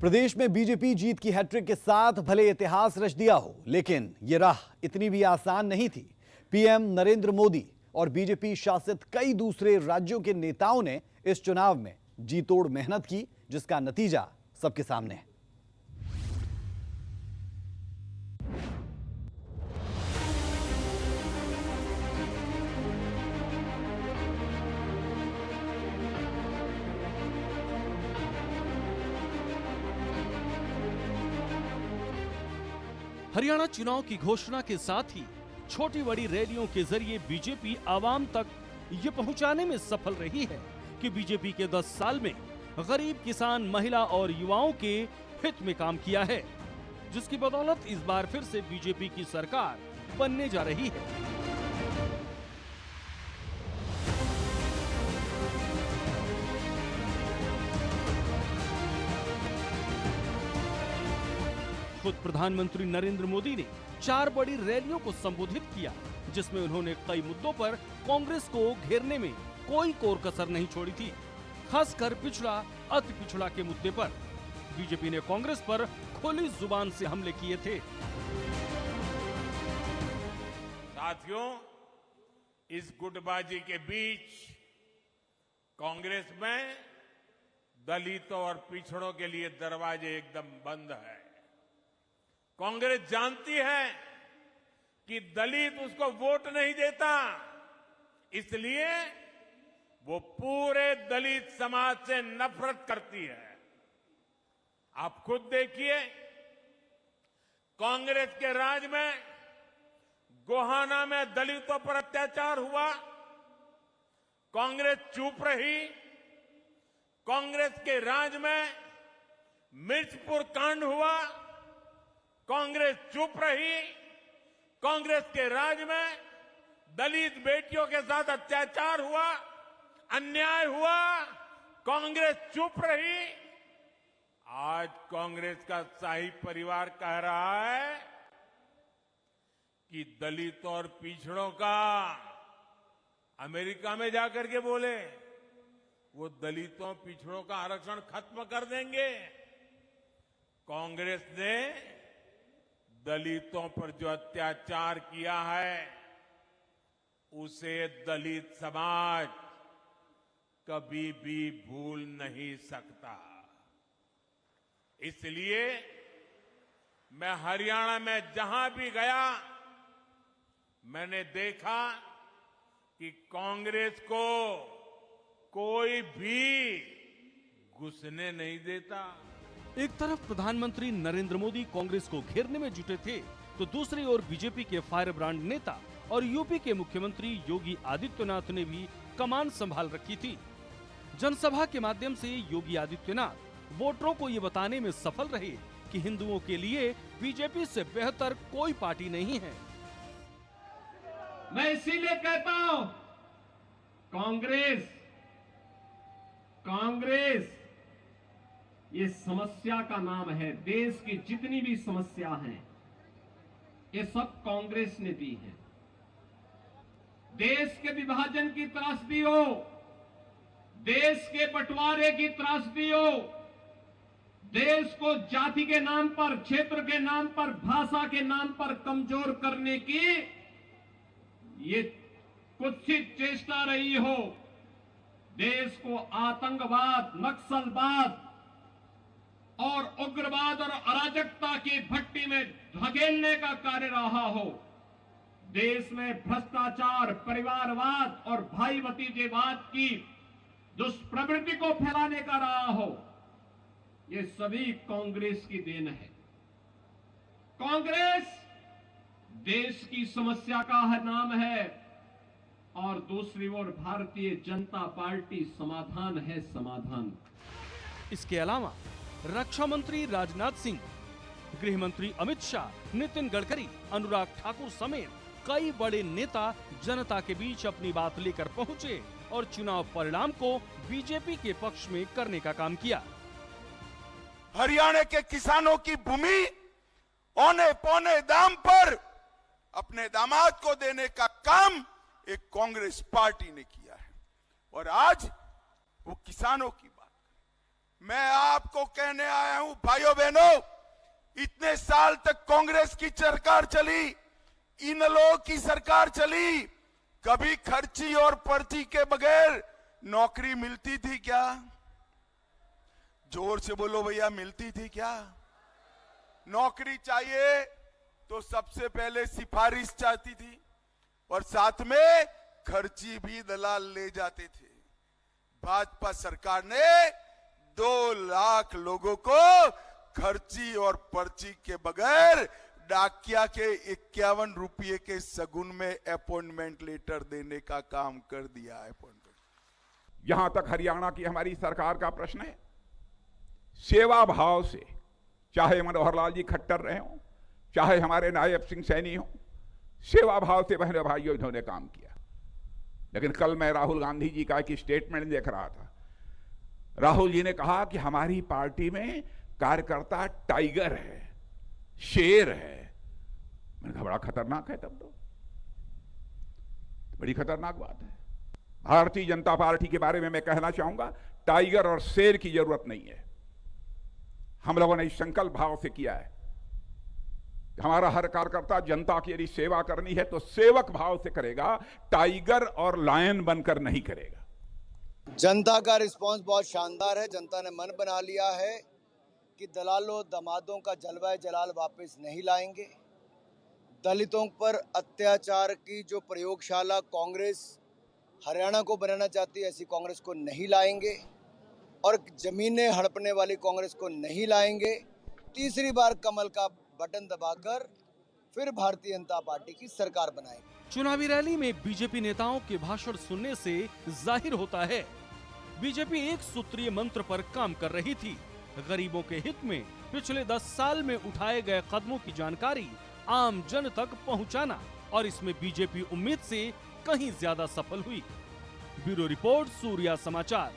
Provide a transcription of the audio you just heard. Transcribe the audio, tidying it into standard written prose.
प्रदेश में बीजेपी जीत की हैट्रिक के साथ भले इतिहास रच दिया हो, लेकिन ये राह इतनी भी आसान नहीं थी। पीएम नरेंद्र मोदी और बीजेपी शासित कई दूसरे राज्यों के नेताओं ने इस चुनाव में जी तोड़ मेहनत की, जिसका नतीजा सबके सामने है। हरियाणा चुनाव की घोषणा के साथ ही छोटी बड़ी रैलियों के जरिए बीजेपी आवाम तक ये पहुंचाने में सफल रही है कि बीजेपी के 10 साल में गरीब, किसान, महिला और युवाओं के हित में काम किया है, जिसकी बदौलत इस बार फिर से बीजेपी की सरकार बनने जा रही है। खुद प्रधानमंत्री नरेंद्र मोदी ने 4 बड़ी रैलियों को संबोधित किया, जिसमें उन्होंने कई मुद्दों पर कांग्रेस को घेरने में कोई कोर कसर नहीं छोड़ी थी। खासकर पिछड़ा, अति पिछड़ा के मुद्दे पर बीजेपी ने कांग्रेस पर खुली जुबान से हमले किए थे। साथियों, इस गुटबाजी के बीच कांग्रेस में दलितों और पिछड़ों के लिए दरवाजे एकदम बंद है। कांग्रेस जानती है कि दलित उसको वोट नहीं देता, इसलिए वो पूरे दलित समाज से नफरत करती है। आप खुद देखिए, कांग्रेस के राज में गोहाना में दलितों पर अत्याचार हुआ, कांग्रेस चुप रही। कांग्रेस के राज में मिर्चपुर कांड हुआ, कांग्रेस चुप रही। कांग्रेस के राज में दलित बेटियों के साथ अत्याचार हुआ, अन्याय हुआ, कांग्रेस चुप रही। आज कांग्रेस का शाही परिवार कह रहा है कि दलितों और पिछड़ों का अमेरिका में जाकर के बोले वो दलितों पिछड़ों का आरक्षण खत्म कर देंगे। कांग्रेस ने दलितों पर जो अत्याचार किया है, उसे दलित समाज कभी भी भूल नहीं सकता। इसलिए मैं हरियाणा में जहां भी गया, मैंने देखा कि कांग्रेस को कोई भी घुसने नहीं देता। एक तरफ प्रधानमंत्री नरेंद्र मोदी कांग्रेस को घेरने में जुटे थे, तो दूसरी ओर बीजेपी के फायर ब्रांड नेता और यूपी के मुख्यमंत्री योगी आदित्यनाथ ने भी कमान संभाल रखी थी। जनसभा के माध्यम से योगी आदित्यनाथ वोटरों को ये बताने में सफल रहे कि हिंदुओं के लिए बीजेपी से बेहतर कोई पार्टी नहीं है। मैं इसीलिए कहता हूं, कांग्रेस ये समस्या का नाम है। देश की जितनी भी समस्या हैं, ये सब कांग्रेस ने दी है। देश के विभाजन की त्रासदी हो, देश के बंटवारे की त्रासदी हो, देश को जाति के नाम पर, क्षेत्र के नाम पर, भाषा के नाम पर कमजोर करने की ये कुत्सित चेष्टा रही हो, देश को आतंकवाद, नक्सलवाद और उग्रवाद और अराजकता की भट्टी में धकेलने का कार्य रहा हो, देश में भ्रष्टाचार, परिवारवाद और भाई भतीजेवाद की दुष्प्रवृत्ति को फैलाने का रहा हो, ये सभी कांग्रेस की देन है। कांग्रेस देश की समस्या का नाम है और दूसरी ओर भारतीय जनता पार्टी समाधान है, समाधान। इसके अलावा रक्षा मंत्री राजनाथ सिंह, गृह मंत्री अमित शाह, नितिन गडकरी, अनुराग ठाकुर समेत कई बड़े नेता जनता के बीच अपनी बात लेकर पहुंचे और चुनाव परिणाम को बीजेपी के पक्ष में करने का काम किया। हरियाणा के किसानों की भूमि औने पौने दाम पर अपने दामाद को देने का काम एक कांग्रेस पार्टी ने किया है। और आज वो किसानों की बात, मैं आपको कहने आया हूं भाइयों बहनों, इतने साल तक कांग्रेस की सरकार चली, इन लोगों की सरकार चली, कभी खर्ची और पर्ची के बगैर नौकरी मिलती थी क्या? जोर से बोलो भैया, मिलती थी क्या? नौकरी चाहिए तो सबसे पहले सिफारिश चाहती थी और साथ में खर्ची भी दलाल ले जाते थे। भाजपा सरकार ने 2 लाख लोगों को खर्ची और पर्ची के बगैर डाकिया के 51 रुपये के सगुन में अपॉइंटमेंट लेटर देने का काम कर दिया है। यहां तक हरियाणा की हमारी सरकार का प्रश्न है, सेवा भाव से, चाहे मनोहर लाल जी खट्टर रहे हो, चाहे हमारे नायब सिंह सैनी हो, सेवा भाव से बहनों भाइयों इन्होंने काम किया। लेकिन कल मैं राहुल गांधी जी का एक स्टेटमेंट देख रहा था। राहुल जी ने कहा कि हमारी पार्टी में कार्यकर्ता टाइगर है, शेर है। मैंने कहा बड़ा खतरनाक है, तब तो बड़ी खतरनाक बात है। भारतीय जनता पार्टी के बारे में मैं कहना चाहूंगा, टाइगर और शेर की जरूरत नहीं है। हम लोगों ने इस संकल्प भाव से किया है, हमारा हर कार्यकर्ता जनता की यदि सेवा करनी है तो सेवक भाव से करेगा, टाइगर और लायन बनकर नहीं करेगा। जनता का रिस्पांस बहुत शानदार है। जनता ने मन बना लिया है कि दलालों दमादों का जलवा जलाल वापस नहीं लाएंगे। दलितों पर अत्याचार की जो प्रयोगशाला कांग्रेस हरियाणा को बनाना चाहती है, ऐसी कांग्रेस को नहीं लाएंगे और जमीनें हड़पने वाली कांग्रेस को नहीं लाएंगे। तीसरी बार कमल का बटन दबाकर फिर भारतीय जनता पार्टी की सरकार बनाएंगे। चुनावी रैली में बीजेपी नेताओं के भाषण सुनने से जाहिर होता है, बीजेपी एक सूत्रीय मंत्र पर काम कर रही थी। गरीबों के हित में पिछले 10 साल में उठाए गए कदमों की जानकारी आम जन तक पहुंचाना, और इसमें बीजेपी उम्मीद से कहीं ज्यादा सफल हुई। ब्यूरो रिपोर्ट, सूर्या समाचार।